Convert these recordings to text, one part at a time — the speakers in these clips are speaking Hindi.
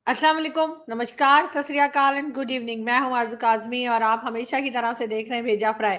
अस्सलाम वालेकुम, नमस्कार, सत श्री अकाल एंड गुड इवनिंग। मैं हूं आरज़ू काज़मी और आप हमेशा की तरह से देख रहे हैं भेजा फ्राई।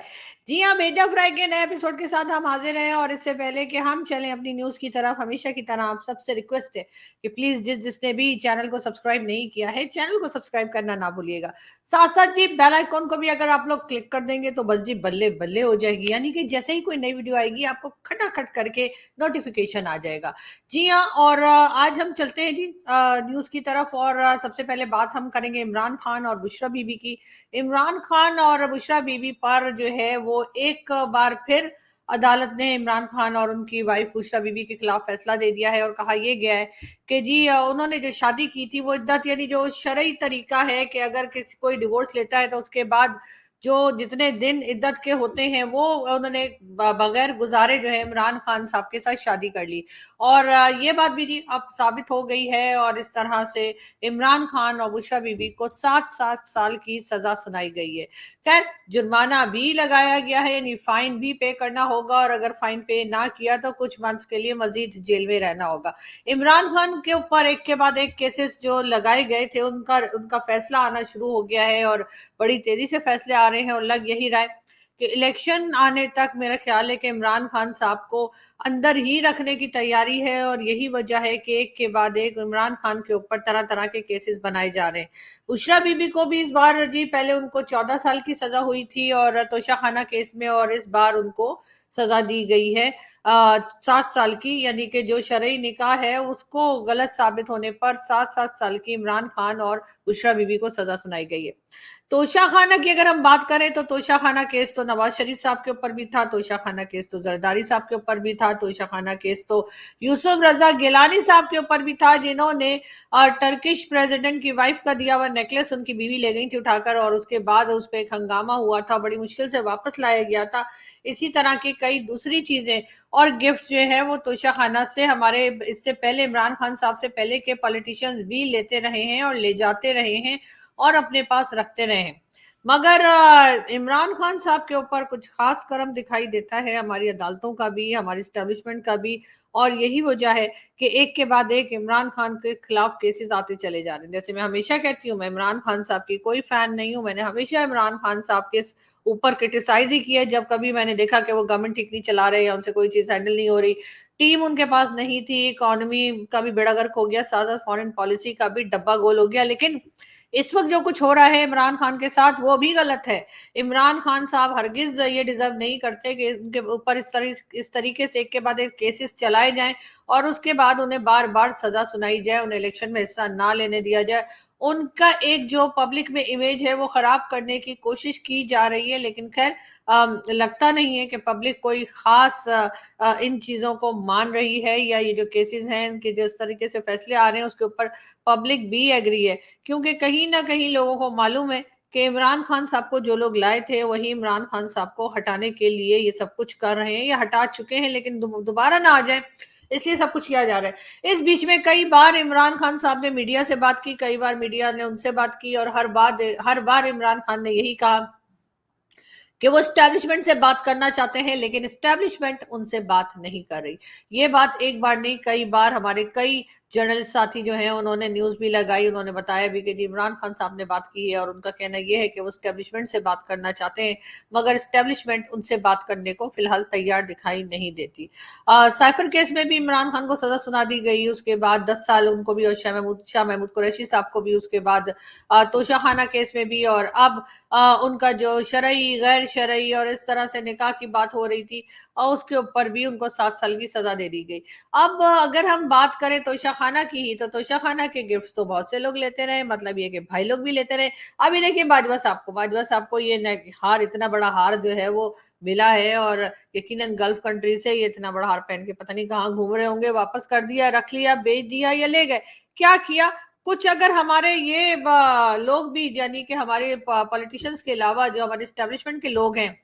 जी हाँ, भेजा फ्राई के नए एपिसोड के साथ हम हाजिर हैं और इससे पहले कि हम चलें अपनी न्यूज़ की तरफ, हमेशा की तरह आप सबसे रिक्वेस्ट है कि प्लीज़ जिसने भी चैनल को सब्सक्राइब नहीं किया है, चैनल को सब्सक्राइब करना ना भूलिएगा। साथ-साथ जी बेल आइकॉन को भी अगर आप लोग क्लिक कर देंगे तो बस जी बल्ले-बल्ले हो जाएगी, यानी कि जैसे ही कोई नई वीडियो आएगी आपको खटाखट करके नोटिफ़िकेशन आ जाएगा। जी हाँ, और आज हम चलते हैं जी न्यूज़ की तरफ और सबसे पहले बात हम करेंगे इमरान खान और बुशरा बीबी की। इमरान खान और बुशरा बीबी पर जो है वो एक बार फिर अदालत ने इमरान खान और उनकी वाइफ बुशरा बीबी के खिलाफ फैसला दे दिया है और कहा यह गया है कि जी उन्होंने जो शादी की थी वो इद्दत यानी जो शरई तरीका है कि अगर किसी कोई डिवोर्स लेता है तो उसके बाद जो जितने दिन इद्दत के होते हैं वो उन्होंने बगैर गुजारे जो है इमरान खान साहब के साथ शादी कर ली। और ये बात भी जी अब साबित हो गई है और इस तरह से इमरान खान और बुशरा बीबी को 7-7 साल की सजा सुनाई गई है। खैर जुर्माना भी लगाया गया है, यानी फाइन भी पे करना होगा और अगर फाइन पे ना किया तो कुछ मंथ्स के लिए मजीद जेल में रहना होगा। इमरान खान के ऊपर एक के बाद एक केसेस जो लगाए गए थे उनका उनका फैसला आना शुरू हो गया है और बड़ी तेजी से फैसले आ रहे हैं और लग यही रहा है कि इलेक्शन आने तक मेरा ख्याल है कि इमरान खान साहब को अंदर ही रखने की तैयारी है और यही वजह है कि एक के बाद एक इमरान खान के ऊपर तरह तरह के केसेस बनाए जा रहे हैं। बुशरा बीबी को भी इस बार जी पहले उनको 14 साल की सजा हुई थी और तोशाखाना केस में, और इस बार उनको सजा दी गई है 7 साल की, यानी कि जो शरई निकाह है उसको गलत साबित होने पर 7-7 साल की इमरान खान और बुशरा बीबी को सजा सुनाई गई है। तोशाखाना की अगर हम बात करें तो तोशाखाना केस तो नवाज शरीफ साहब के ऊपर भी था, तोशाखाना केस तो जरदारी साहब के ऊपर भी था, तोशाखाना केस तो यूसुफ रजा गिलानी साहब के ऊपर भी था, जिन्होंने टर्किश प्रेसिडेंट की वाइफ का दिया हुआ नेकलेस उनकी बीवी ले गई थी उठाकर और उसके बाद उस पर एक हंगामा हुआ था, बड़ी मुश्किल से वापस लाया गया था। इसी तरह की कई दूसरी चीजें और गिफ्ट जो है वो तोशाखाना से हमारे इससे पहले इमरान खान साहब से पहले के पॉलिटिशियंस भी लेते रहे हैं और ले जाते रहे हैं और अपने पास रखते रहे। मगर इमरान खान साहब के ऊपर कुछ खास करम दिखाई देता है हमारी अदालतों का भी, हमारी स्टैब्लिशमेंट का भी, और यही वजह है कि एक के बाद एक इमरान खान के खिलाफ केसेस आते चले जा रहे हैं। जैसे मैं हमेशा कहती हूँ, मैं इमरान खान साहब की कोई फैन नहीं हूँ, मैंने हमेशा इमरान खान साहब के ऊपर क्रिटिसाइज ही किया जब कभी मैंने देखा कि वो गवर्नमेंट ठीक नहीं चला रहे या उनसे कोई चीज हैंडल नहीं हो रही, टीम उनके पास नहीं थी, इकोनॉमी का भी बेड़ा गर्क हो गया, साथ साथ फॉरेन पॉलिसी का भी डब्बा गोल हो गया। लेकिन इस वक्त जो कुछ हो रहा है इमरान खान के साथ वो भी गलत है। इमरान खान साहब हरगिज ये डिजर्व नहीं करते कि उनके ऊपर इस तरीके से एक के बाद एक केसेस चलाए जाएं और उसके बाद उन्हें बार बार सजा सुनाई जाए, उन्हें इलेक्शन में हिस्सा ना लेने दिया जाए। उनका एक जो पब्लिक में इमेज है वो खराब करने की कोशिश की जा रही है, लेकिन खैर लगता नहीं है कि पब्लिक कोई खास इन चीजों को मान रही है, या ये जो केसेस हैं इनके जिस तरीके से फैसले आ रहे हैं उसके ऊपर पब्लिक भी एग्री है। क्योंकि कहीं ना कहीं लोगों को मालूम है कि इमरान खान साहब को जो लोग लाए थे वही इमरान खान साहब को हटाने के लिए ये सब कुछ कर रहे हैं या हटा चुके हैं, लेकिन दोबारा ना आ जाए इसलिए सब कुछ किया जा रहा है। इस बीच में कई बार इमरान खान साहब ने मीडिया से बात की, कई बार मीडिया ने उनसे बात की और हर बार इमरान खान ने यही कहा कि वो स्टैब्लिशमेंट से बात करना चाहते हैं, लेकिन स्टैब्लिशमेंट उनसे बात नहीं कर रही। ये बात एक बार नहीं कई बार हमारे कई जर्नलिस्ट साथी जो हैं उन्होंने न्यूज भी लगाई, उन्होंने बताया भी कि जी इमरान खान साहब ने बात की है और उनका कहना यह है कि वो स्टैब्लिशमेंट से बात करना चाहते हैं, मगर स्टैब्लिशमेंट उनसे बात करने को फिलहाल तैयार दिखाई नहीं देती। साइफर केस में भी इमरान खान को सजा सुना दी गई, उसके बाद 10 साल उनको भी और शाह महमूद कुरैशी साहब को भी, उसके बाद तोशाखाना केस में भी, और अब उनका जो शरई गैर शरई और इस तरह से निकाह की बात हो रही थी और उसके ऊपर भी उनको 7 साल की सजा दे दी गई। अब अगर हम बात करें तोशाखाना की ही, तो तोशाखाना के गिफ्ट तो बहुत से लोग लेते रहे, मतलब ये कि भाई लोग भी लेते रहे। अभी देखिए बाजवा साहब को ये हार, इतना बड़ा हार जो है वो मिला है और यकीनन गल्फ कंट्री से ये इतना बड़ा हार पहन के पता नहीं कहाँ घूम रहे होंगे, वापस कर दिया, रख लिया, बेच दिया या ले गए, क्या किया कुछ। अगर हमारे ये लोग भी, यानी कि हमारे पॉलिटिशियंस के अलावा जो हमारे स्टैब्लिशमेंट के लोग हैं,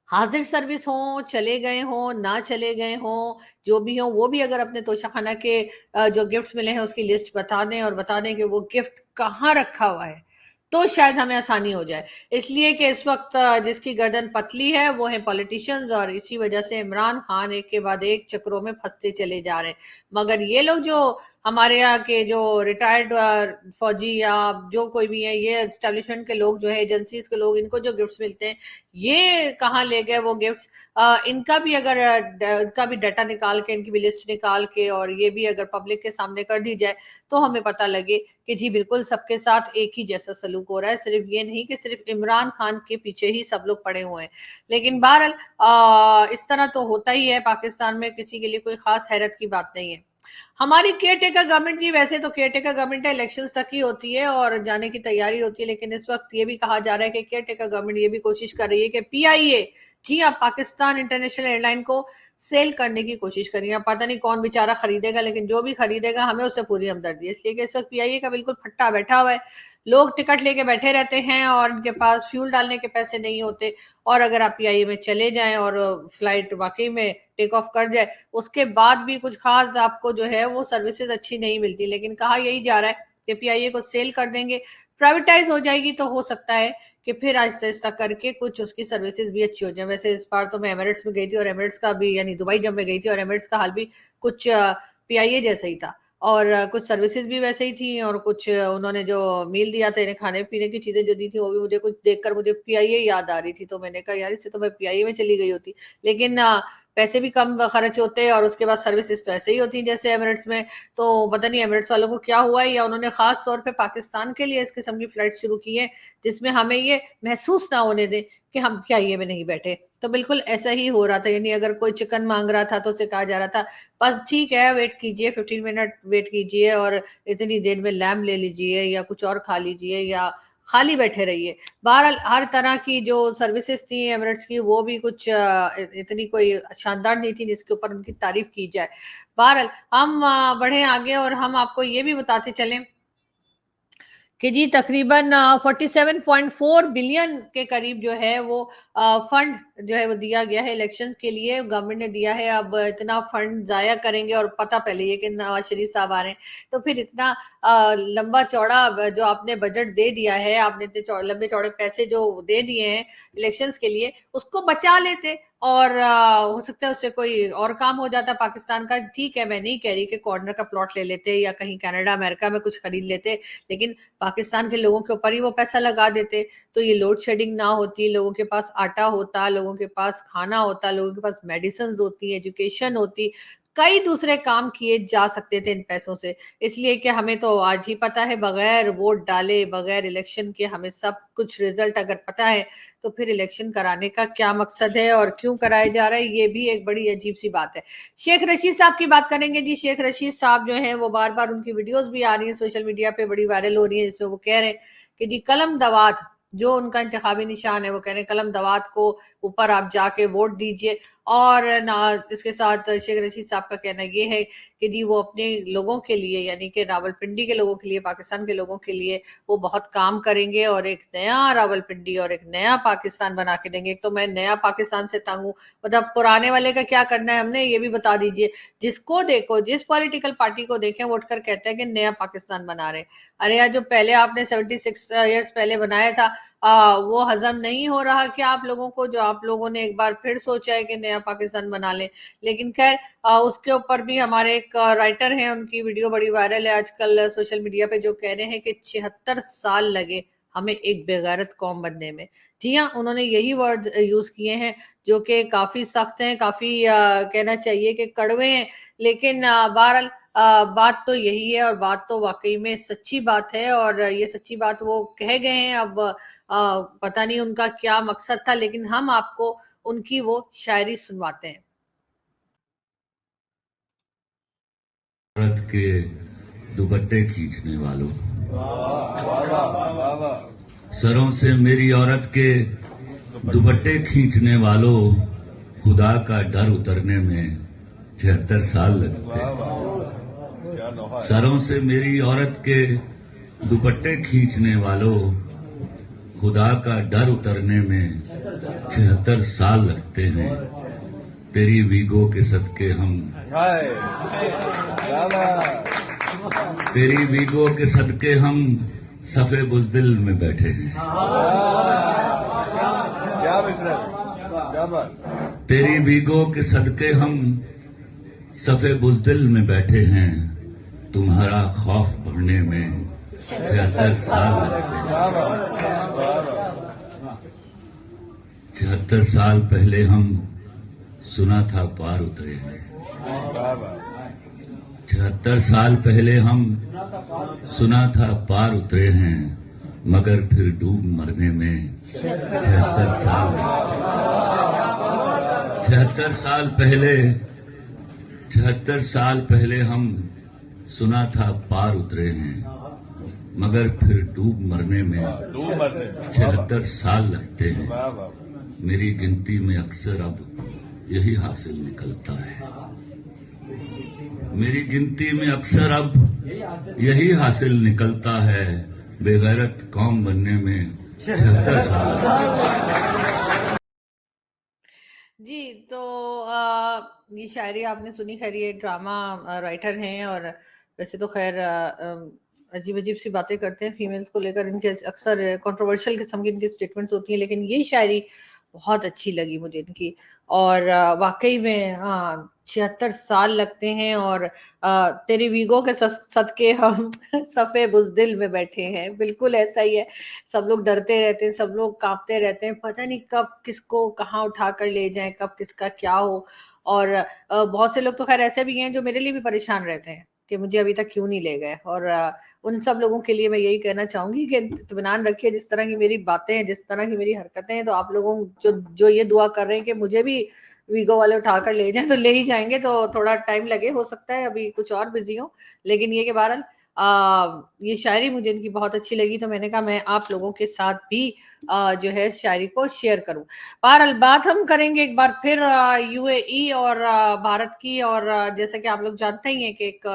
हाजिर सर्विस हो, चले गए हो, ना चले गए हो, जो भी हो, वो भी अगर अपने तोशाखाना के जो गिफ्ट्स मिले हैं उसकी लिस्ट बता दें और बता दें कि वो गिफ्ट कहाँ रखा हुआ है, तो शायद हमें आसानी हो जाए। इसलिए कि इस वक्त जिसकी गर्दन पतली है वो है पॉलिटिशियंस, और इसी वजह से इमरान खान एक के बाद एक चक्रों में फंसते चले जा रहे हैं। मगर ये लोग जो हमारे यहाँ के जो रिटायर्ड फौजी या जो कोई भी है, ये एस्टेब्लिशमेंट के लोग जो है, एजेंसीज के लोग, इनको जो गिफ्ट्स मिलते हैं, ये कहाँ ले गए वो गिफ्ट्स? इनका भी अगर इनका भी डाटा निकाल के, इनकी भी लिस्ट निकाल के, और ये भी अगर पब्लिक के सामने कर दी जाए तो हमें पता लगे कि जी बिल्कुल सबके साथ एक ही जैसा सलूक हो रहा है। सिर्फ ये नहीं कि सिर्फ इमरान खान के पीछे ही सब लोग पड़े हुए हैं। लेकिन बहरहाल इस तरह तो होता ही है पाकिस्तान में, किसी के लिए कोई खास हैरत की बात नहीं है। हमारी केयर टेकर गवर्नमेंट जी, वैसे तो केयर टेकर गवर्नमेंट इलेक्शंस तक ही होती है और जाने की तैयारी होती है, लेकिन इस वक्त ये भी कहा जा रहा है कि केयर टेकर गवर्नमेंट ये भी कोशिश कर रही है कि पीआईए, जी हाँ, पाकिस्तान इंटरनेशनल एयरलाइन को सेल करने की कोशिश कर रही है। पता नहीं कौन बेचारा खरीदेगा, लेकिन जो भी खरीदेगा हमें उससे पूरी हमदर्दी है, इसलिए कि इस वक्त पीआईए का बिल्कुल फट्टा बैठा हुआ है। लोग टिकट लेके बैठे रहते हैं और उनके पास फ्यूल डालने के पैसे नहीं होते, और अगर आप पीआईए में चले जाएं और फ्लाइट वाकई में टेक ऑफ कर जाए, उसके बाद भी कुछ खास आपको जो है वो सर्विसेज अच्छी नहीं मिलती। लेकिन कहा यही जा रहा है कि पीआईए को सेल कर देंगे, प्राइवेटाइज हो जाएगी, तो हो सकता है कि फिर आहिस्ता आहिस्ता करके कुछ उसकी सर्विसेज भी अच्छी हो जाए। वैसे इस बार तो मैं एमिरेट्स में गई थी, और एमिरेट्स का भी, यानी दुबई जब मैं गई थी, और एमिरेट्स का हाल भी कुछ पीआईए जैसा ही था, और कुछ सर्विसेज भी वैसे ही थी, और कुछ उन्होंने जो मील दिया था, इन्हें खाने पीने की चीजें जो दी थी, वो भी मुझे कुछ देखकर मुझे पीआईए याद आ रही थी। तो मैंने कहा यार, इससे तो मैं पीआईए में चली गई होती। लेकिन पैसे भी कम खर्च होते, और उसके बाद सर्विसेज तो ऐसे ही होती जैसे एमिरेट्स में। तो पता नहीं एमिरेट्स वालों को क्या हुआ है, या उन्होंने खास तौर पे पाकिस्तान के लिए इस किस्म की फ्लाइट शुरू की है जिसमें हमें ये महसूस ना होने दें कि हम पीआईए में नहीं बैठे। तो बिल्कुल ऐसा ही हो रहा था, यानी अगर कोई चिकन मांग रहा था तो उसे कहा जा रहा था बस ठीक है, वेट कीजिए, 15 मिनट वेट कीजिए, और इतनी देर में लैम्ब ले लीजिए या कुछ और खा लीजिए, या खाली बैठे रहिए। बहरहाल हर तरह की जो सर्विसेज थी एमिरेट्स की, वो भी कुछ इतनी कोई शानदार नहीं थी जिसके ऊपर उनकी तारीफ की जाए। बहरहाल हम बढ़े आगे, और हम आपको ये भी बताते चलें कि जी तकरीबन 47.4 बिलियन के करीब जो है वो फंड जो है वो दिया गया है इलेक्शंस के लिए, गवर्नमेंट ने दिया है। अब इतना फंड जाया करेंगे, और पता पहले ये कि नवाज शरीफ साहब आ रहे हैं, तो फिर इतना लंबा चौड़ा जो आपने बजट दे दिया है, आपने इतने लंबे चौड़े पैसे जो दे दिए हैं इलेक्शंस के लिए, उसको बचा लेते, और हो सकता है उससे कोई और काम हो जाता पाकिस्तान का। ठीक है, मैं नहीं कह रही कि कॉर्नर का प्लॉट ले लेते या कहीं कनाडा अमेरिका में कुछ खरीद लेते, लेकिन पाकिस्तान के लोगों के ऊपर ही वो पैसा लगा देते तो ये लोड शेडिंग ना होती, लोगों के पास आटा होता, लोगों के पास खाना होता, लोगों के पास मेडिसिन होती, एजुकेशन होती, कई दूसरे काम किए जा सकते थे इन पैसों से। इसलिए कि हमें तो आज ही पता है, बगैर वोट डाले, बगैर इलेक्शन के हमें सब कुछ रिजल्ट अगर पता है, तो फिर इलेक्शन कराने का क्या मकसद है और क्यों कराया जा रहा है, ये भी एक बड़ी अजीब सी बात है। शेख रशीद साहब की बात करेंगे जी। शेख रशीद साहब जो हैं वो बार बार उनकी वीडियोस भी आ रही है सोशल मीडिया पे, बड़ी वायरल हो रही है, जिसमें वो कह रहे हैं कि जी कलम दवात जो उनका इंतखाबी निशान है, वो कह रहे हैं कलम दवात को ऊपर आप जाके वोट दीजिए। और ना इसके साथ शेख रशीद साहब का कहना ये है कि जी वो अपने लोगों के लिए, यानी कि रावलपिंडी के लोगों के लिए, पाकिस्तान के लोगों के लिए वो बहुत काम करेंगे, और एक नया रावलपिंडी और एक नया पाकिस्तान बना के देंगे। एक तो मैं नया पाकिस्तान से तंग हूँ, मतलब पुराने वाले का क्या करना है हमने, ये भी बता दीजिए। जिसको देखो, जिस पॉलिटिकल पार्टी को देखें, वो उठकर कहते हैं कि नया पाकिस्तान बना रहे। अरे यार, जो पहले आपने 76 ईयर्स पहले बनाया था, वो हजम नहीं हो रहा कि आप लोगों को, जो आप लोगों ने एक बार फिर सोचा है कि नया पाकिस्तान बना ले। लेकिन खैर उसके ऊपर भी हमारे एक राइटर हैं, उनकी वीडियो बड़ी वायरल है आजकल सोशल मीडिया पे, जो कह रहे हैं कि 76 साल लगे हमें एक बेगैरत कौम बनने में। जी हाँ, उन्होंने यही वर्ड यूज किए हैं जो कि काफी सख्त हैं, काफी कहना चाहिए कि कड़वे हैं, लेकिन बहरहाल बात तो यही है, और बात तो वाकई में सच्ची बात है, और ये सच्ची बात वो कह गए हैं। अब पता नहीं उनका क्या मकसद था, लेकिन हम आपको उनकी वो शायरी सुनवाते हैं। औरत के दुपट्टे खींचने वालों, सरों से मेरी औरत के दुपट्टे खींचने वालों, खुदा का डर उतरने में 76 साल लगते। सरों से मेरी औरत के दुपट्टे खींचने वालों, खुदा का डर उतरने में 76 साल लगते हैं। तेरी वीगो के सदके हम, तेरी वीगो के सदके हम सफे बुज़दिल में बैठे हैं। क्या मिश्रा, क्या बात। तेरी वीगो के सदके हम सफे बुज़दिल में बैठे हैं। तुम्हारा खौफ बढ़ने में 73 साल लगते हैं। क्या बात, वाह वाह। 73 साल पहले हम सुना था पार उतरे हैं। क्या बात। 73 साल पहले हम सुना था पार उतरे हैं, मगर फिर डूब मरने में 76 साल लगते हैं। 76 साल पहले हम सुना था पार उतरे हैं, मगर फिर डूब मरने में 76 साल लगते हैं। वाह वाह। मेरी गिनती में अक्सर अब यही हासिल निकलता है। मेरी गिनती में अक्सर अब यही हासिल निकलता है, बेगैरत कौम बनने में 76 साल। जी, तो ये शायरी आपने सुनी। खैर ये ड्रामा राइटर हैं और वैसे तो खैर अजीब अजीब सी बातें करते हैं फीमेल्स को लेकर। इनके अक्सर कंट्रोवर्शियल किस्म की इनकी स्टेटमेंट्स होती हैं, लेकिन ये शायरी बहुत अच्छी लगी मुझे इनकी। और वाकई में 76 साल लगते हैं और तेरी वीगो के सदके हम सफे बुज़दिल में बैठे हैं। बिल्कुल ऐसा ही है। सब लोग डरते रहते हैं, सब लोग कांपते रहते हैं, पता नहीं कब किसको कहाँ उठा कर ले जाएं, कब किसका क्या हो। और बहुत से लोग तो खैर ऐसे भी हैं जो मेरे लिए भी परेशान रहते हैं कि मुझे अभी तक क्यों नहीं ले गए। और उन सब लोगों के लिए मैं यही कहना चाहूंगी कि इत्मीनान रखिए। जिस तरह की मेरी बातें हैं, जिस तरह की मेरी हरकतें हैं, तो आप लोगों जो जो ये दुआ कर रहे हैं कि मुझे भी वीगो वाले उठाकर ले जाएं, तो ले ही जाएंगे। तो थोड़ा टाइम लगे, हो सकता है अभी कुछ और बिजी हो, लेकिन ये कि बहरहाल ये शायरी मुझे इनकी बहुत अच्छी लगी, तो मैंने कहा मैं आप लोगों के साथ भी जो है शायरी को शेयर करूं। बहरहाल बात हम करेंगे एक बार फिर यूएई और भारत की। और जैसे कि आप लोग जानते ही हैं कि एक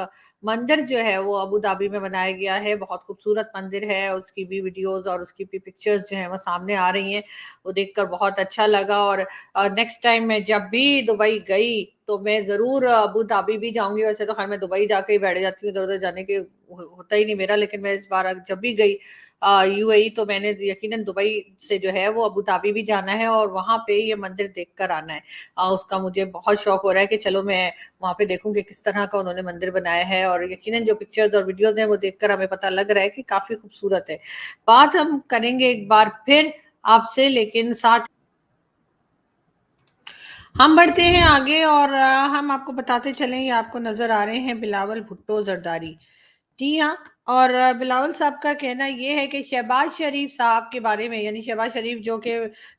मंदिर जो है वो अबू धाबी में बनाया गया है। बहुत खूबसूरत मंदिर है, उसकी भी वीडियोस और उसकी भी पिक्चर्स जो है वो सामने आ रही हैं। वो देखकर बहुत अच्छा लगा। और नेक्स्ट टाइम मैं जब भी दुबई गई तो मैं जरूर अबू धाबी भी जाऊंगी। वैसे तो खैर मैं दुबई जाके ही बैठ जाती हूँ, इधर उधर जाने के होता ही नहीं मेरा, लेकिन मैं इस बार जब भी गई यूएई तो मैंने यकीनन दुबई से जो है वो अबू धाबी भी जाना है और वहां पे ये मंदिर देख कर आना है। उसका मुझे बहुत शौक हो रहा है कि चलो मैं वहां पे देखूंगी किस तरह का उन्होंने मंदिर बनाया है। और यकीनन जो पिक्चर्स और वीडियोस हैं वो देखकर हमें पता लग रहा है कि काफी खूबसूरत है। बात हम करेंगे एक बार फिर आपसे, लेकिन साथ हम बढ़ते हैं आगे। और हम आपको बताते चलें, ये आपको नजर आ रहे हैं बिलावल भुट्टो जरदारी। जी हाँ। और बिलावल साहब का कहना ये है कि शहबाज शरीफ साहब के बारे में, यानी शहबाज शरीफ जो कि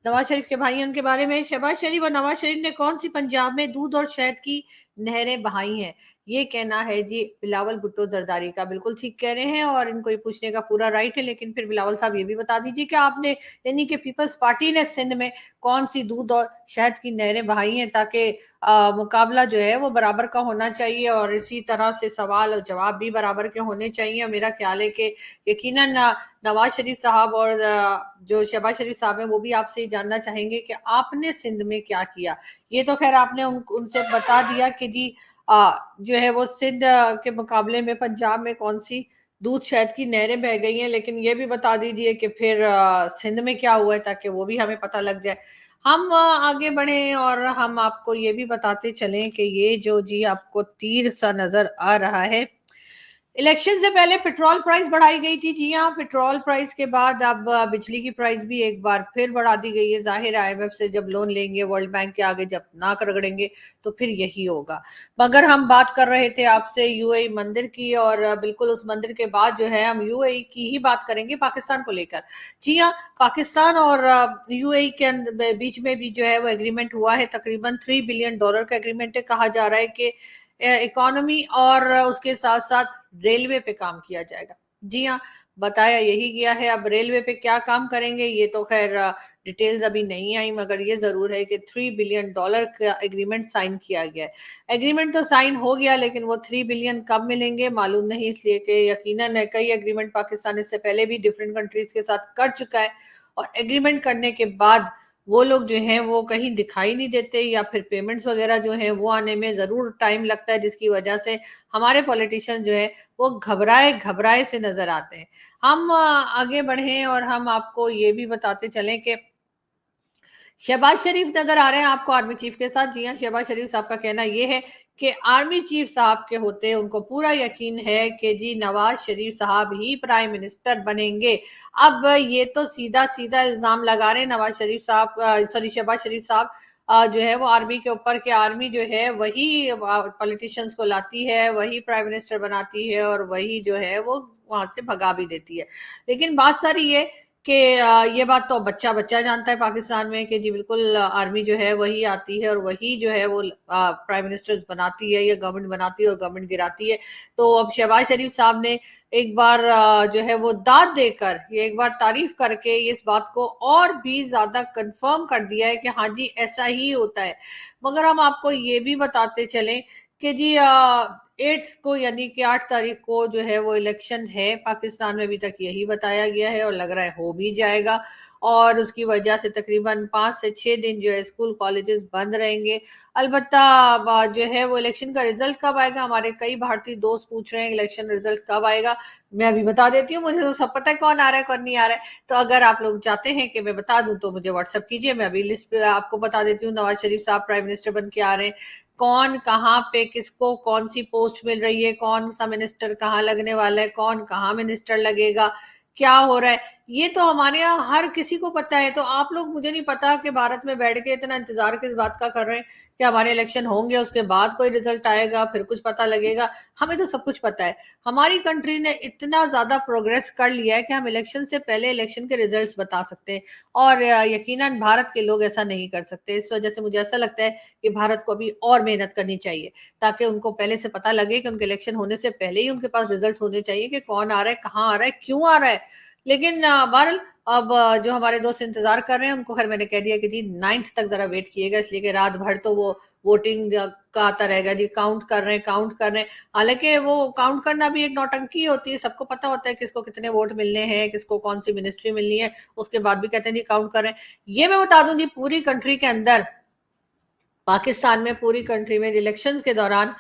नवाज शरीफ के भाई हैं, उनके बारे में, शहबाज शरीफ और नवाज शरीफ ने कौन सी पंजाब में दूध और शहद की नहरें बहाई हैं। ये कहना है जी बिलावल भुट्टो जरदारी का। बिल्कुल ठीक कह रहे हैं और इनको ये पूछने का पूरा राइट है। लेकिन फिर बिलावल साहब ये भी बता दीजिए कि आपने, यानी कि पीपल्स पार्टी ने सिंध में कौन सी दूध और शहद की नहरें बहाई हैं, ताकि मुकाबला जो है वो बराबर का होना चाहिए और इसी तरह से सवाल और जवाब भी बराबर के होने चाहिए। मेरा ख्याल है कि यकीनन नवाज शरीफ साहब और जो शहबाज शरीफ साहब हैं वो भी आपसे ये जानना चाहेंगे कि आपने सिंध में क्या किया। ये तो खैर आपने उनसे बता दिया कि जी जो है वो सिंध के मुकाबले में पंजाब में कौन सी दूध शहद की नहरें बह गई हैं, लेकिन ये भी बता दीजिए कि फिर सिंध में क्या हुआ है, ताकि वो भी हमें पता लग जाए। हम आगे बढ़े और हम आपको ये भी बताते चलें कि ये जो जी आपको तीर सा नजर आ रहा है, इलेक्शन से पहले पेट्रोल प्राइस बढ़ाई गई थी। जी हाँ, पेट्रोल प्राइस के बाद अब बिजली की प्राइस भी एक बार फिर बढ़ा दी गई है। जाहिर आईएमएफ से जब लोन लेंगे, वर्ल्ड बैंक के आगे जब नाक रगड़ेंगे तो फिर यही होगा। मगर हम बात कर रहे थे आपसे यूएई मंदिर की, और बिल्कुल उस मंदिर के बाद जो है हम यूएई की ही बात करेंगे पाकिस्तान को लेकर। जी हाँ, पाकिस्तान और यूएई के बीच में भी जो है वो एग्रीमेंट हुआ है। तकरीबन $3 बिलियन का एग्रीमेंट है। कहा जा रहा है कि इकोनॉमी और उसके साथ साथ रेलवे पे काम किया जाएगा। जी हाँ, बताया यही गया है। अब रेलवे पे क्या काम करेंगे ये तो खैर डिटेल्स अभी नहीं आई, मगर ये जरूर है कि $3 बिलियन का एग्रीमेंट साइन किया गया है। एग्रीमेंट तो साइन हो गया, लेकिन वो 3 बिलियन कब मिलेंगे मालूम नहीं, इसलिए कि यकीनन कई एग्रीमेंट पाकिस्तान इससे पहले भी डिफरेंट कंट्रीज के साथ कर चुका है और एग्रीमेंट करने के बाद वो लोग जो हैं वो कहीं दिखाई नहीं देते, या फिर पेमेंट्स वगैरह जो है वो आने में जरूर टाइम लगता है, जिसकी वजह से हमारे पॉलिटिशियन जो है वो घबराए घबराए से नजर आते हैं। हम आगे बढ़े और हम आपको ये भी बताते चलें कि शहबाज शरीफ नजर आ रहे हैं आपको आर्मी चीफ के साथ। जी हाँ, शहबाज शरीफ साहब का कहना यह है कि आर्मी चीफ साहब के होते उनको पूरा यकीन है कि जी नवाज शरीफ साहब ही प्राइम मिनिस्टर बनेंगे। अब ये तो सीधा सीधा इल्जाम लगा रहे हैं नवाज शरीफ साहब, सॉरी शहबाज शरीफ साहब, जो है वो आर्मी के ऊपर, कि आर्मी जो है वही पॉलिटिशियंस को लाती है, वही प्राइम मिनिस्टर बनाती है और वही जो है वो वहां से भगा भी देती है। लेकिन बात सारी ये कि ये बात तो बच्चा बच्चा जानता है पाकिस्तान में कि जी बिल्कुल आर्मी जो है वही आती है और वही जो है वो प्राइम मिनिस्टर बनाती है या गवर्नमेंट बनाती है और गवर्नमेंट गिराती है। तो अब शहबाज शरीफ साहब ने एक बार जो है वो दाद देकर, ये एक बार तारीफ करके इस बात को और भी ज्यादा कंफर्म कर दिया है कि हाँ जी ऐसा ही होता है। मगर हम आपको ये भी बताते चलें कि जी 8 को यानी कि 8 तारीख को जो है वो इलेक्शन है पाकिस्तान में, अभी तक यही बताया गया है और लग रहा है हो भी जाएगा। और उसकी वजह से तकरीबन 5 से 6 दिन जो है स्कूल कॉलेजेस बंद रहेंगे। अलबत्ता जो है वो इलेक्शन का रिजल्ट कब आएगा, हमारे कई भारतीय दोस्त पूछ रहे हैं इलेक्शन रिजल्ट कब आएगा। मैं अभी बता देती हूँ, मुझे तो सब पता है कौन आ रहा है कौन नहीं आ रहा है। तो अगर आप लोग चाहते हैं कि मैं बता दूं तो मुझे व्हाट्सअप कीजिए, मैं अभी लिस्ट पे आपको बता देती हूँ। नवाज शरीफ साहब प्राइम मिनिस्टर बन के आ रहे हैं, कौन कहाँ पे किसको कौन सी पोस्ट मिल रही है, कौन सा मिनिस्टर कहाँ लगने वाला है, कौन कहाँ मिनिस्टर लगेगा, क्या हो रहा है, ये तो हमारे यहाँ हर किसी को पता है। तो आप लोग, मुझे नहीं पता कि भारत में बैठ के इतना इंतजार किस बात का कर रहे हैं कि हमारे इलेक्शन होंगे उसके बाद कोई रिजल्ट आएगा फिर कुछ पता लगेगा। हमें तो सब कुछ पता है। हमारी कंट्री ने इतना ज्यादा प्रोग्रेस कर लिया है कि हम इलेक्शन से पहले इलेक्शन के रिजल्ट्स बता सकते हैं, और यकीनन भारत के लोग ऐसा नहीं कर सकते। इस वजह से मुझे ऐसा लगता है कि भारत को अभी और मेहनत करनी चाहिए, ताकि उनको पहले से पता लगे कि उनके इलेक्शन होने से पहले ही उनके पास रिजल्ट होने चाहिए कि कौन आ रहा है, कहाँ आ रहा है, क्यों आ रहा है। लेकिन बहरहाल अब जो हमारे दोस्त इंतजार कर रहे हैं उनको खैर मैंने कह दिया कि जी 9th तक जरा वेट किएगा, इसलिए कि रात भर तो वो वोटिंग का आता रहेगा जी, काउंट कर रहे हैं काउंट कर रहे हैं। हालांकि वो काउंट करना भी एक नौटंकी होती है, सबको पता होता है किसको कितने वोट मिलने हैं, किसको कौन सी मिनिस्ट्री मिलनी है, उसके बाद भी कहते हैं जी काउंट कर रहे हैं। ये मैं बता दूं जी, पूरी कंट्री के अंदर, पाकिस्तान में पूरी कंट्री में इलेक्शंस के दौरान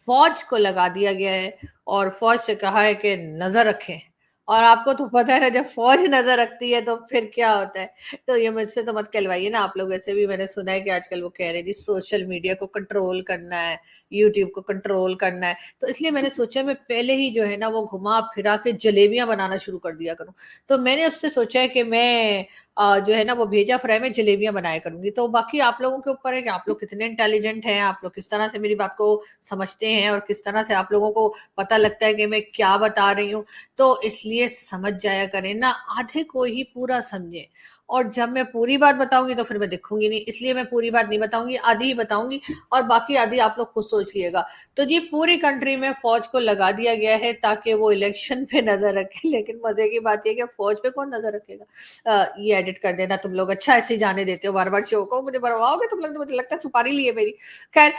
फौज को लगा दिया गया है और फौज से कहा है कि नजर रखें। और आपको तो पता है ना, जब फौज नजर रखती है तो फिर क्या होता है। तो ये मुझसे तो मत कहलवाइए ना आप लोग। ऐसे भी मैंने सुना है कि आजकल वो कह रहे हैं जी सोशल मीडिया को कंट्रोल करना है, यूट्यूब को कंट्रोल करना है, तो इसलिए मैंने सोचा मैं पहले ही जो है ना वो घुमा फिरा के जलेबियां बनाना शुरू कर दिया करूं। तो मैंने अब से सोचा है कि मैं जो है ना वो भेजा फ्राई में जलेबियां बनाया करूंगी। तो बाकी आप लोगों के ऊपर है कि आप लोग कितने इंटेलिजेंट हैं, आप लोग किस तरह से मेरी बात को समझते हैं और किस तरह से आप लोगों को पता लगता है कि मैं क्या बता रही हूँ। तो इसलिए समझ जाया करें ना, आधे को ही पूरा समझे। और जब मैं पूरी बात बताऊंगी तो फिर मैं देखूंगी नहीं, इसलिए मैं पूरी बात नहीं बताऊंगी, आधी ही बताऊंगी और बाकी आधी आप लोग खुद सोच लिएगा। तो जी पूरी कंट्री में फौज को लगा दिया गया है ताकि वो इलेक्शन पे नजर रखे। लेकिन मजे की बात यह कि फौज पे कौन नजर रखेगा। ये एडिट कर देना तुम लोग, अच्छा ऐसे ही जाने देते हो बार बार शो को, मुझे बर्बाओगे तुम लोग, तो मुझे लगता है सुपारी लिए मेरी। खैर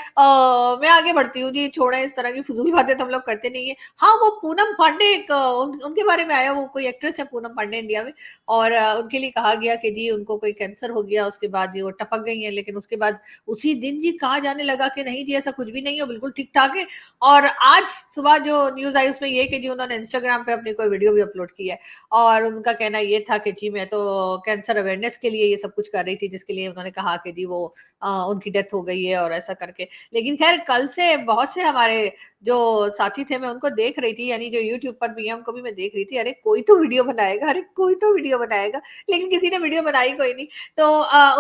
मैं आगे बढ़ती हूँ जी, छोड़े इस तरह की फजूल बातें तुम लोग करते नहीं है। हाँ वो पूनम पांडे एक उनके बारे में आया, वो कोई एक्ट्रेस है पूनम पांडे इंडिया में, और उनके लिए कहा गया कि जी उनको कोई कैंसर हो गया, उसके बाद जी वो टपक गई है। लेकिन उसके बाद उसी दिन जी कहा जाने लगा कि नहीं जी ऐसा कुछ भी नहीं है, बिल्कुल ठीक ठाक है। और आज सुबह जो न्यूज आई उसमें ये कि जी उन्होंने इंस्टाग्राम पे अपनी कोई वीडियो भी अपलोड की है और उनका कहना ये था कि जी मैं तो कैंसर अवेयरनेस के लिए ये सब कुछ कर रही थी, जिसके लिए उन्होंने कहा कि जी वो उनकी डेथ हो गई है और ऐसा करके। लेकिन खैर कल से बहुत से हमारे जो साथी थे मैं उनको देख रही थी, यानी जो यूट्यूब पर भी है उनको भी मैं देख रही थी, अरे कोई तो वीडियो बनाएगा, अरे कोई तो वीडियो बनाएगा, लेकिन किसी ने वीडियो बनाई कोई नहीं। तो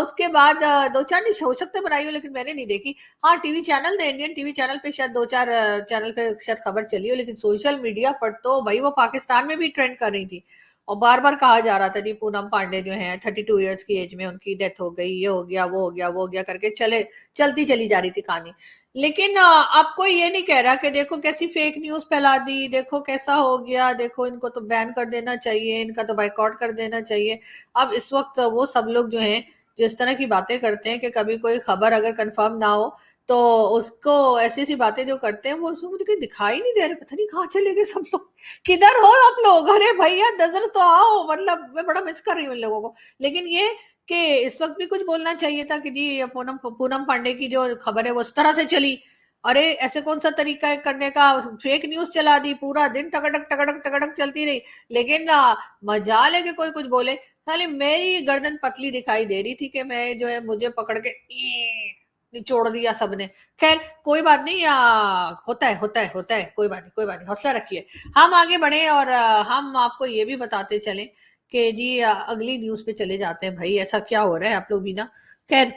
उसके बाद दो चार ने हो सकते बनाई हो लेकिन मैंने नहीं देखी। हाँ टीवी चैनल ने, इंडियन टीवी चैनल पे शायद दो चार चैनल पे शायद खबर चली हो, लेकिन सोशल मीडिया पर तो भाई वो पाकिस्तान में भी ट्रेंड कर रही थी और बार बार कहा जा रहा था जी पूनम पांडे जो है 32 ईयर्स की एज में उनकी डेथ हो गई, ये हो गया वो हो गया वो हो गया करके चलती चली जा रही थी कहानी। लेकिन अब कोई ये नहीं कह रहा कि देखो कैसी फेक न्यूज फैला दी, देखो कैसा हो गया, देखो इनको तो बैन कर देना चाहिए, इनका तो बाइकआउट कर देना चाहिए। अब इस वक्त वो सब लोग जो हैं जो इस तरह की बातें करते हैं कि कभी कोई खबर अगर कंफर्म ना हो तो उसको ऐसी ऐसी बातें जो करते हैं वो उसमें मुझे कहीं दिखाई नहीं दे रहे, पता नहीं कहाँ चले गए सब लोग, किधर हो आप लोग, अरे भैया नजर तो आओ, मतलब मैं बड़ा मिस कर रही हूँ इन लोगों को। लेकिन ये कि इस वक्त भी कुछ बोलना चाहिए था कि जी पूनम पूनम पांडे की जो खबर है वो उस तरह से चली। अरे ऐसे कौन सा तरीका है करने का, फेक न्यूज चला दी, पूरा दिन टकटक टकटक टकटक चलती रही। लेकिन मजाल है कि कोई कुछ बोले। खाली मेरी गर्दन पतली दिखाई दे रही थी कि मैं जो है मुझे पकड़ के निचोड़ दिया सबने। खैर कोई बात नहीं, होता है होता है होता है, कोई बात नहीं कोई बात नहीं, हौसला रखिए। हम आगे बढ़े और हम आपको ये भी बताते चले कि जी अगली न्यूज पे चले जाते हैं। भाई ऐसा क्या हो रहा है आप लोग भी ना। खैर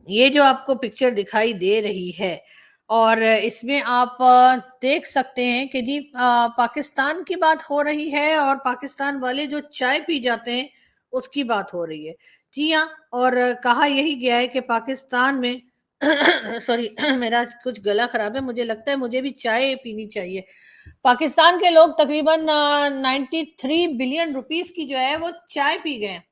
ये जो आपको पिक्चर दिखाई दे रही है और इसमें आप देख सकते हैं कि जी पाकिस्तान की बात हो रही है और पाकिस्तान वाले जो चाय पी जाते हैं उसकी बात हो रही है। जी हाँ, और कहा यही गया है कि पाकिस्तान में सॉरी मेरा आज कुछ गला खराब है, मुझे लगता है मुझे भी चाय पीनी चाहिए। पाकिस्तान के लोग तकरीबन 93 बिलियन रुपीस की जो है वो चाय पी गए हैं।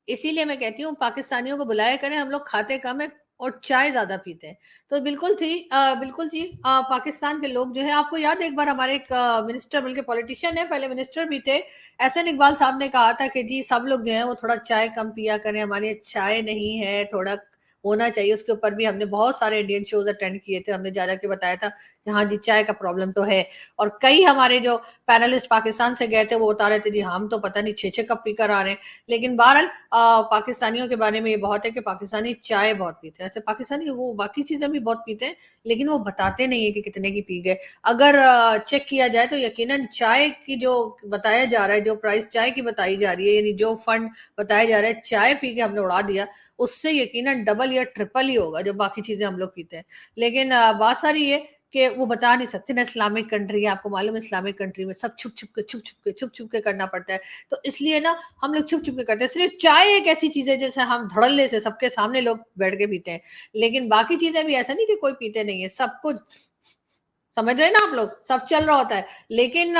इसीलिए मैं कहती हूँ पाकिस्तानियों को बुलाया करें, हम लोग खाते कम है और चाय ज्यादा पीते हैं। तो बिल्कुल जी पाकिस्तान के लोग जो है, आपको याद है एक बार हमारे एक मिनिस्टर, बल्कि पॉलिटिशियन है, पहले मिनिस्टर भी थे, एहसन इकबाल साहब ने कहा था कि जी सब लोग जो है वो थोड़ा चाय कम पिया करें, हमारे यहाँ चाय नहीं है, थोड़ा होना चाहिए। उसके ऊपर भी हमने बहुत सारे इंडियन शोज अटेंड किए थे, हमने जा जाके बताया था कि हाँ जी चाय का प्रॉब्लम तो है। और कई हमारे जो पैनलिस्ट पाकिस्तान से गए थे वो बता रहे थे जी हम तो पता नहीं 6-6 कप पीकर आ रहे हैं। लेकिन बहरहाल पाकिस्तानियों के बारे में ये बहुत है कि पाकिस्तानी चाय बहुत पीते हैं। ऐसे पाकिस्तानी वो बाकी चीजें भी बहुत पीते हैं लेकिन वो बताते नहीं है कि कितने की पी गए। अगर चेक किया जाए तो यकीनन चाय की जो बताया जा रहा है, जो प्राइस चाय की बताई जा रही है, यानी जो फंड बताया जा रहा है चाय पी के हमने उड़ा दिया, उससे यकीनन डबल या ट्रिपल ही होगा जो बाकी चीजें हम लोग पीते हैं। लेकिन बात सारी ये कि वो बता नहीं सकते ना, इस्लामिक कंट्री है, आपको मालूम है इस्लामिक कंट्री में सब छुप छुप के करना पड़ता है। तो इसलिए ना हम लोग छुप छुप के करते हैं। सिर्फ चाय एक ऐसी चीज है जैसे हम धड़ल्ले से सबके सामने लोग बैठ के पीते हैं, लेकिन बाकी चीजें भी ऐसा नहीं कि कोई पीते नहीं है, सब कुछ समझ रहे हैं ना आप लोग, सब चल रहा होता है। लेकिन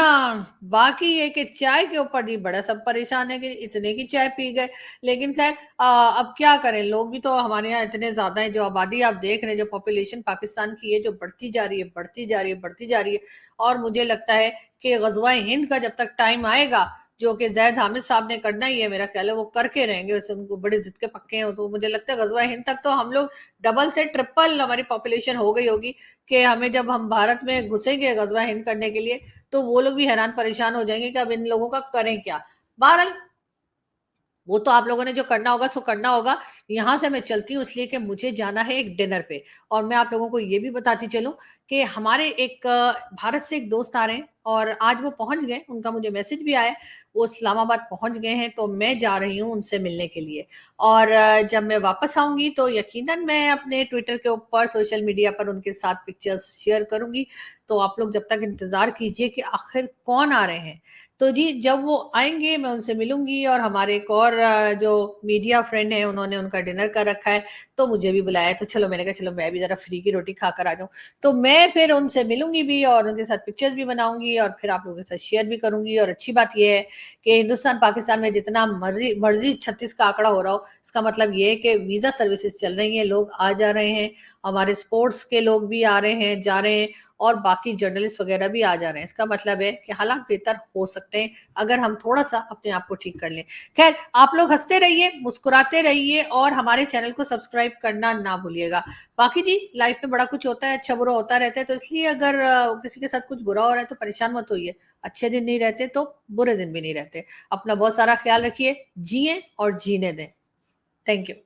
बाकी ये कि चाय के ऊपर जी बड़ा सब परेशान है कि इतने की चाय पी गए। लेकिन खैर अब क्या करें, लोग भी तो हमारे यहाँ इतने ज्यादा है, जो आबादी आप देख रहे हैं, जो पॉपुलेशन पाकिस्तान की है जो बढ़ती जा रही है बढ़ती जा रही है बढ़ती जा रही है। और मुझे लगता है कि गजवा हिंद का जब तक टाइम आएगा, जो कि जैद हामिद साहब ने करना ही है, मेरा ख्याल है वो करके रहेंगे, वैसे उनको बड़े जिद के पक्के हैं, तो मुझे लगता है गजवा हिंद तक तो हम लोग डबल से ट्रिपल हमारी पॉपुलेशन हो गई होगी। कि हमें जब हम भारत में घुसेंगे गजवा हिंद करने के लिए तो वो लोग भी हैरान परेशान हो जाएंगे कि अब इन लोगों का करें क्या। बहरहाल वो तो आप लोगों ने जो करना होगा सो करना होगा। यहाँ से मैं चलती हूँ इसलिए कि मुझे जाना है एक डिनर पे। और मैं आप लोगों को ये भी बताती चलूं कि हमारे एक भारत से एक दोस्त आ रहे हैं और आज वो पहुंच गए, उनका मुझे मैसेज भी आया, वो इस्लामाबाद पहुंच गए हैं, तो मैं जा रही हूँ उनसे मिलने के लिए। और जब मैं वापस आऊंगी तो यकीनन मैं अपने ट्विटर के ऊपर, सोशल मीडिया पर उनके साथ पिक्चर्स शेयर करूंगी। तो आप लोग जब तक इंतजार कीजिए कि आखिर कौन आ रहे हैं। तो जी जब वो आएंगे मैं उनसे मिलूंगी। और हमारे एक और जो मीडिया फ्रेंड है उन्होंने उनका डिनर कर रखा है तो मुझे भी बुलाया है, तो चलो मैंने कहा चलो मैं भी जरा फ्री की रोटी खाकर आ जाऊं। तो मैं फिर उनसे मिलूंगी भी और उनके साथ पिक्चर्स भी बनाऊंगी और फिर आप लोगों के साथ शेयर भी करूंगी। और अच्छी बात यह है कि हिंदुस्तान पाकिस्तान में जितना मर्जी मर्जी 36 का आंकड़ा हो रहा हो, इसका मतलब ये है कि वीजा सर्विसेज चल रही हैं, लोग आ जा रहे हैं, हमारे स्पोर्ट्स के लोग भी आ रहे हैं जा रहे हैं और बाकी जर्नलिस्ट वगैरह भी आ जा रहे हैं। इसका मतलब है कि हालात बेहतर हो सकते हैं अगर हम थोड़ा सा अपने आप को ठीक कर लें। खैर आप लोग हंसते रहिए, मुस्कुराते रहिए और हमारे चैनल को सब्सक्राइब करना ना भूलिएगा। बाकी जी लाइफ में बड़ा कुछ होता है, अच्छा बुरा होता रहता है, तो इसलिए अगर किसी के साथ कुछ बुरा हो रहा है तो परेशान मत होइए। अच्छे दिन नहीं रहते तो बुरे दिन भी नहीं रहते। अपना बहुत सारा ख्याल रखिए, जिए और जीने दें। Thank you.